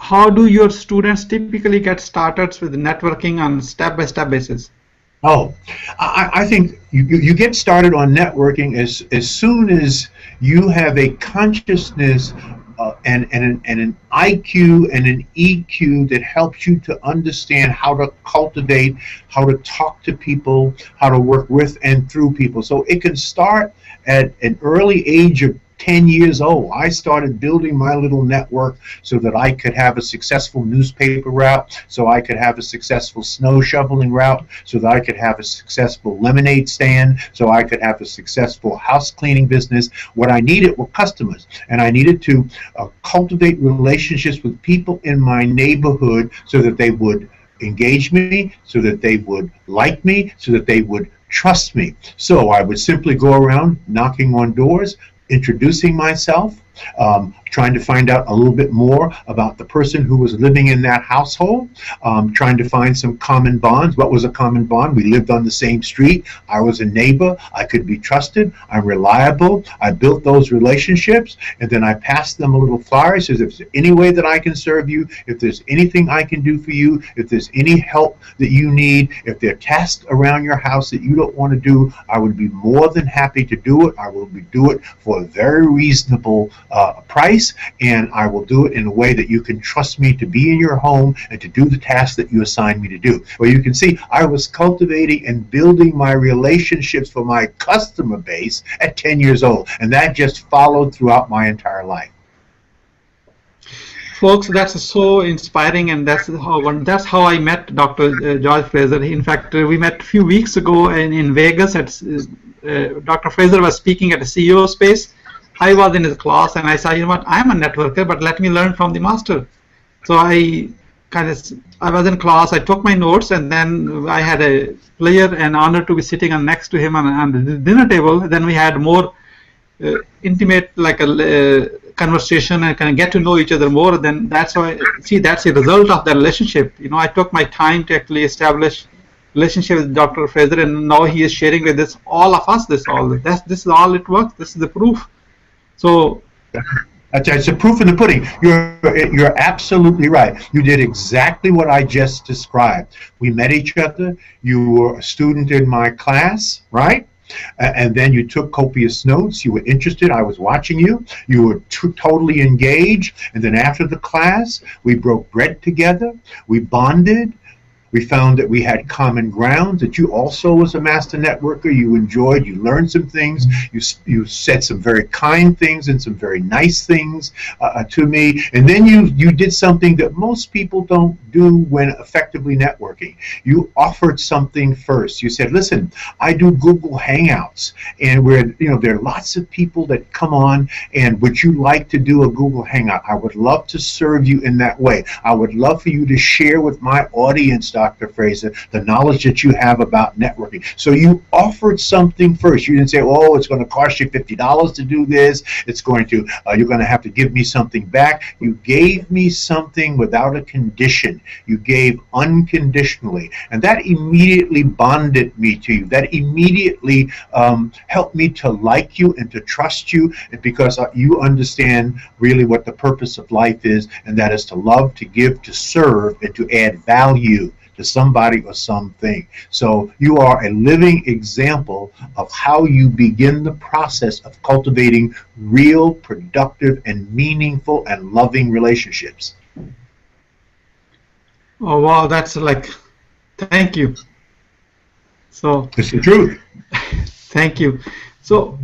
how do your students typically get started with networking on step-by-step basis? Oh, I think you get started on networking as soon as you have a consciousness and an IQ and an EQ that helps you to understand how to cultivate, how to talk to people, how to work with and through people. So it can start at an early age of 10 years old. I started building my little network so that I could have a successful newspaper route, so I could have a successful snow shoveling route, so that I could have a successful lemonade stand, so I could have a successful house cleaning business. What I needed were customers, and I needed to cultivate relationships with people in my neighborhood so that they would engage me, so that they would like me, so that they would trust me. So I would simply go around knocking on doors, introducing myself, trying to find out a little bit more about the person who was living in that household, trying to find some common bonds. What was a common bond? We lived on the same street. I was a neighbor. I could be trusted. I'm reliable. I built those relationships, and then I passed them a little flyer. Says, if there's any way that I can serve you, if there's anything I can do for you, if there's any help that you need, if there are tasks around your house that you don't want to do, I would be more than happy to do it. I will do it for a very reasonable price, and I will do it in a way that you can trust me to be in your home and to do the tasks that you assign me to do. Well, you can see I was cultivating and building my relationships for my customer base at 10 years old, and that just followed throughout my entire life. Folks, that's so inspiring, and that's how I met Dr. George Fraser. In fact, we met a few weeks ago in Vegas. Dr. Fraser was speaking at a CEO space. I was in his class, and I said, you know what, I'm a networker, but let me learn from the master. So I was in class, I took my notes, and then I had a pleasure and honor to be sitting next to him on the dinner table. Then we had more intimate, like a conversation, and kind of get to know each other more. Then that's why, see, that's a result of the relationship. You know, I took my time to actually establish relationship with Dr. Fraser, and now he is sharing with us, all of us, this is all it works. This is the proof. So it's a proof in the pudding. You're absolutely right. You did exactly what I just described. We met each other. You were a student in my class, right? And then you took copious notes. You were interested. I was watching you. You were totally engaged. And then after the class, we broke bread together. We bonded. We found that we had common ground, that you also was a master networker. You enjoyed, you learned some things, you said some very kind things and some very nice things to me. And then you did something that most people don't do when effectively networking. You offered something first. You said, listen, I do Google Hangouts, and there are lots of people that come on, and would you like to do a Google Hangout? I would love to serve you in that way. I would love for you to share with my audience, Dr. Fraser, the knowledge that you have about networking. So you offered something first. You didn't say, oh, it's going to cost you $50 to do this. It's going to, you're going to have to give me something back. You gave me something without a condition. You gave unconditionally. And that immediately bonded me to you. That immediately helped me to like you and to trust you, because you understand really what the purpose of life is, and that is to love, to give, to serve, and to add value to somebody or something. So you are a living example of how you begin the process of cultivating real, productive, and meaningful and loving relationships. Oh wow, that's like, thank you. So it's the truth. Thank you. So